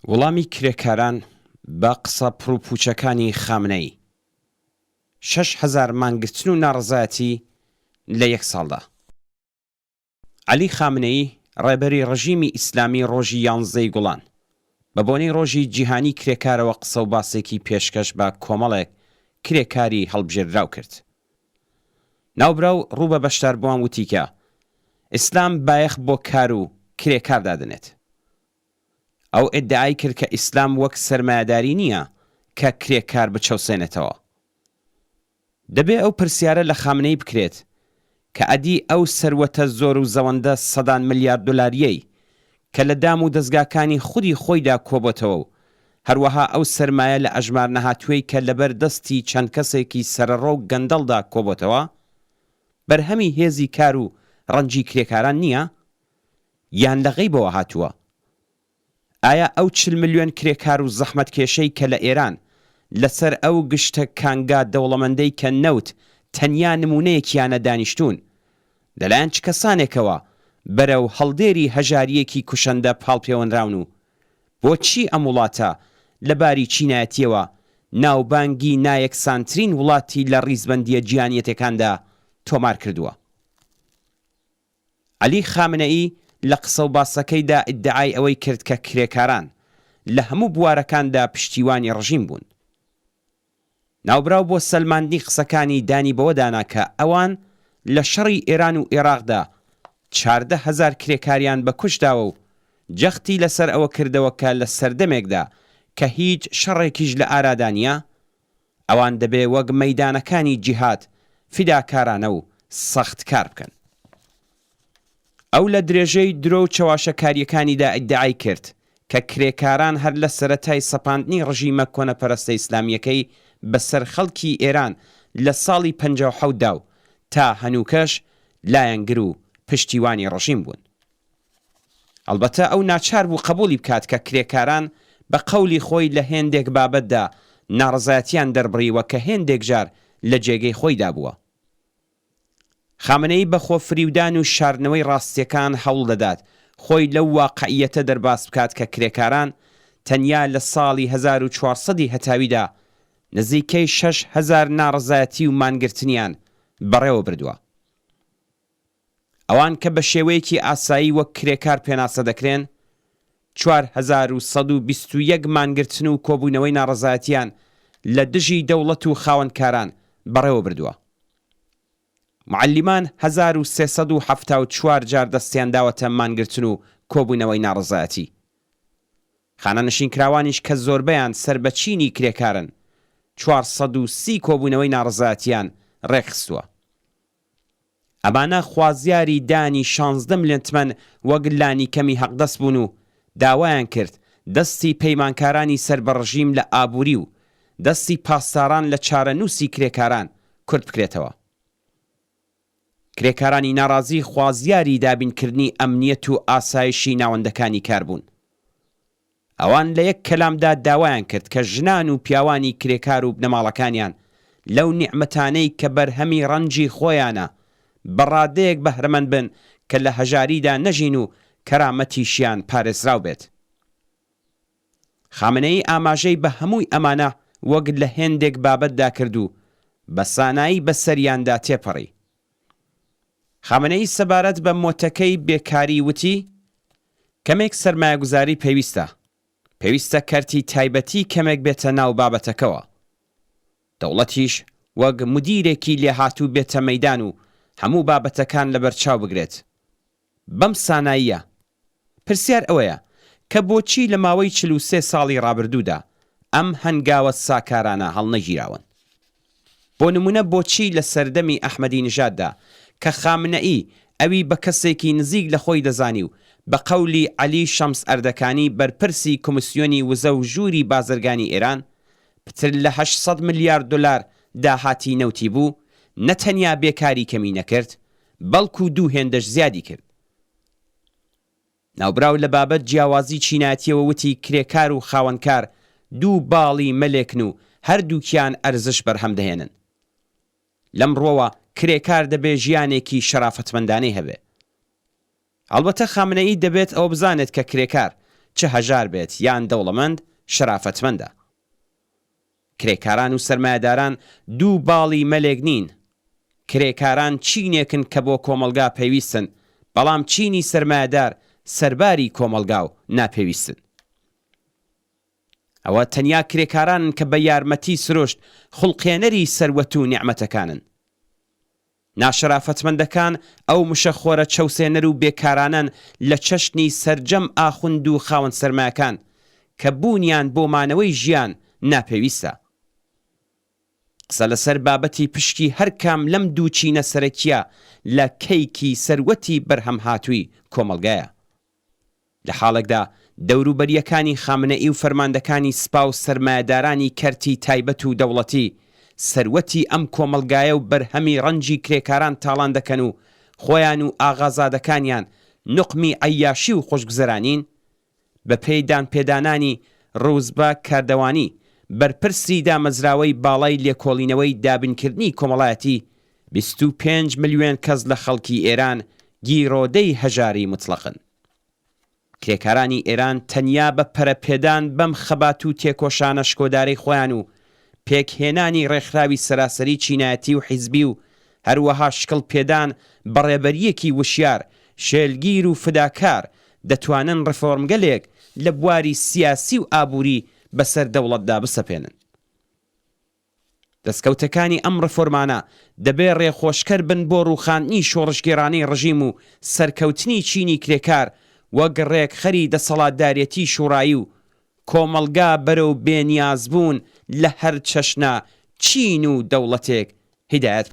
وەڵامی کرێکاران بە قسە پڕوپوچەکانی خامنەی 6,000 مانگرتن و ناڕەزایەتی لە یەک ساڵدا. عەلی خامنەی ڕێبەری ڕژیمی ئیسلامی ڕۆژی 11ی گوڵان بە بۆنەی ڕۆژی جیهانی کرێکارەوە قسە و باسێکی پێشکەش بە کۆمەڵێک کرێکاری هەڵبژێردراو کرد. ناوبراو ڕوو بە بەشداربووان وتی کە ئیسلام بایەخ بۆ کار و کرێکار دادنێت. ئەو ئیدعای کرد کە ئیسلام وەک سەرمایەداری نییە کە کرێکار بچەوسێنێتەوە. دەبێ ئەو پرسیارە لە خامنەی بکرێت کە ئەدی ئەو سەروەتە زۆر و زەوەندە سەدان ملیار دۆلاریەی کە لە دام و دەستگاکانی خودی خۆیدا کۆبۆتەوە و هەروەها ئەو سەرمایە لە ئەژمار نەهاتووی کە لەبەر دەستی چەند کەسێکی سەرەڕۆ و گەندەڵدا کۆبۆتەوە بەرهەمی هێزی کار و ڕەنجی کرێکاران نییە یان لەغەیبەوە هاتووە؟ ئایا ئەو 40 ملیۆن کرێکار و زەحمەتکێشەی کە لە ئێران لەسەر ئەو گشتە کانگا دەوڵەمەندەی کە نەوت تەنیا نمونەیەکیانە دانیشتوون لەلایەن چ کەسانێکەوە بەرەو هەڵدێری هەژاریەکی کوشەندە پاڵپێوەنراون و بۆچی ئەم وڵاتە لەباری چینایەتیەوە ناوبانگی نایەکسانترین وڵاتی لە ڕیزبەندیە جیهانیەتەکاندا تۆمار کردووە؟ عەلی خامنەئی لە قسە و باسەکەیدا ئیدعای ئەوەی کرد کە کرێکاران لە هەموو بوارەکاندا پشتیوانی ڕژیم بوون. ناوبراو بۆ سەلماندنی قسەکانی دانی بەوە دانا کە ئەوان لە شەڕی ئێران و عێراقدا 14,000 کرێکاریان بەکوشداوە و جەختی لەسەر ئەوە کردەوە کە لە سەردەمێکدا کە هیچ شەڕێکیش لە ئارادا نییە ئەوان دەبێ وەک مەیدانەکانی جیهاد فیداکارانە و سەخت کار بکەن. ئەو لە درێژەی درۆ و چەواشەکاریەکانیدا ئیدعای کرد کە کرێکاران هەر لە سەرەتای سەپاندنی ڕژیمە کۆنەپەرستە ئیسلامیەکەی بەسەر خەڵکی ئێران لە ساڵی 57دا و تا هەنووکەش لایەنگر و پشتیوانی ڕژیم بوون. ئەلبەتە ئەو ناچار بوو قبولی بکات کە کرێکاران بە قەولی خۆی لە هێندێک بابەتدا ناڕەزایەتیان دەربڕیوە کە هێندێک جار لە جێگەی خۆیدا بووە. خامنەی بە خۆفریودان و شاردنەوەی ڕاستیەکان هەوڵ دەدات خۆی لەو واقعیەتە دەرباس بکات کە کرێکاران تەنیا لە ساڵی 1400 هەتاویدا نزیکەی 6,000 ناڕەزایەتی و مانگرتنیان بەڕێوە بردووە. ئەوان کە بە شێوەیەکی ئاسایی وەک کرێکار پێناسە دەکرێن 4,121 مانگرتن و کۆبوونەوەی ناڕەزایەتیان لە دژی دەوڵەت و خاوەنکاران بەڕێوە بردووە. معلمان 1374 جار دەستیان داوەتە مانگرتن و کۆبوونەوەی ناڕەزایەتی. خانەنشینکراوانیش کە زۆربەیان سەربەچینی کرێکارن 430 کۆبوونەوەی ناڕەزایەتیان ڕێکخستووە. ئەمانە خوازیاری دانی 16 ملیۆن تمەن وەک لانی کەمی حەقدەست بوون و داوایان کرد دەستی پەیمانکارانی سەر بە ڕژیم لە ئابووری و دەستی پاسداران لە چارەنووسی کرێکاران کورت بکرێتەوە. کرێکارانی ناڕازی خوازیاری دابینکردنی ئەمنیەت و ئاسایشی ناوەندەکانی کار بوون. ئەوان لە یەک کەلامدا داوایان کرد کە ژنان و پیاوانی کرێکار و بنەماڵەکانیان لەو نیعمەتانەی کە بەرهەمی ڕەنجی خۆیانە بەڕادەیەک بەهرەمەند بن کە لە هەژاریدا نەژین و کەرامەتیشیان پارێزراو بێت. خامنەی ئاماژەی بە هەمووی ئەمانە وەک لە هێندێک بابەتدا کرد و بە سانایی بەسەریاندا تێپەڕی. خامنەی سەبارەت بە مۆتەکەی بێکاری وتی کەمێک سەرمایەگوزاری پێویستە کەرتی تایبەتی کەمێک بێتە ناو بابەتەکەوە. دەوڵەتیش وەک مدیرێکی لێهاتوو بێتە مەیدان و هەموو بابەتەکان لەبەرچاو بگرێت. بەم ساناییە پرسیار ئەوەیە کە بۆچی لە ماوەی 43 ساڵی ڕابردوودا ئەم هەنگاوە ساکارانە هەڵنەگیراون؟ بۆ نمونە بۆچی لە سەردەمی ئەحمەدی نژاددا کە خامنەئی ئەوی بە کەسێکی نزیک لە خۆی دەزانی و بە قەولی عەلی شەمس ئەردەکانی بەرپرسی کۆمیسیۆنی وزە و ژووری بازرگانی ئێران پتر لە 800 ملیار دلار داهاتی نەوتی بوو نەتەنیا بێکاری کەمی نەکرد بەڵکو دوو هێندەش زیادی کرد. ناوبراو لە بابەت جیاوازی چینایەتیەوە وتی کرێکار و خاوەنکار دوو باڵی مەلێکن و هەردووکیان ئەرزش بەرهەم دەهێنن. لەمڕۆوە کرێکار دەبێ ژیانێکی شەرافەتمەندانەی هەبێ. ئەلبەتە خامنەئی دەبێت ئەو بزانێت کە کرێکار چه هەژار بێت یان دەوڵەمەند شەرافەتمەندە. کرێکاران و سەرمایەداران دوو باڵی مەلێک نین. کرێکاران چینێکن کە بۆ کۆمەلگا پێویستن، بەڵام چینی سەرمایەدار سەرباری کۆمەلگا و ناپێویستن. ئەوە تەنیا کرێکارانن کە بە یارمەتی سرۆشت خوڵقێنەری سەروەت و نیعمەتەکانن. ناشەرافەتمەندەکان ئەو مشەخۆرە چەوسێنەر و بێکارانن لە چەشنی سەرجەم ئاخوند و خاوەن سەرمایەکان کە بوونیان بۆ مانەوەی ژیان ناپێویستە. قسە لەسەر بابەتی پشتی هەر کام لەم دوو چینە سەرەکیە لە کەیکی سەروەتی بەرهەم هاتووی کۆمەلگایە. لە حاڵێکدا دەوروبەریەکانی خامنەئی و فەرماندەکانی سپا و سەرمایەدارانی کەرتی تایبەت و دەوڵەتی سەروەتی ئەم کۆمەلگایە و بەرهەمی ڕەنجی کرێکاران تاڵان دەکەن و خۆیان و ئاغازادەکانیان نقمی عەیاشی و خۆشگوزەرانین بە پێی دانپێدانانی ڕووزبە کاردەوانی بەرپرسی دامەزراوەی باڵای لێکۆڵینەوەی دابینکردنی کۆمەڵایەتی 25 ملیۆن کەس لە خەڵکی ئێران گیرۆدەی هەژاری مطلقن. کرێکارانی ئێران تەنیا بە پەرەپێدان بەم خەبات و تێکۆشانە شکۆدارەی خۆیان و پێکهێنانی ڕێکخراوی سەراسەری چینایەتی و حیزبی و هەروەها شکڵ پێدان بەڕێبەریەکی وشیار شێلگیر و فداکار دەتوانن ڕفۆرمگەلێک لە بواری سیاسی و ئابووری بەسەر دەوڵەتدا بسەپێنن. دەستکەوتەکانی ئەم ڕفۆرمانە دەبێ ڕێخۆشکەر بن بۆ ڕووخاندنی شۆڕشگێڕانەی ڕژیم و سەرکەوتنی چینی کرێکار وەک ڕێکخەری دەسەڵاتدارەتی شوڕایی و کۆمەلگا بەرەو بێنیازبوون لە هەر چەشنە چین و دەوڵەتێک هیدایەت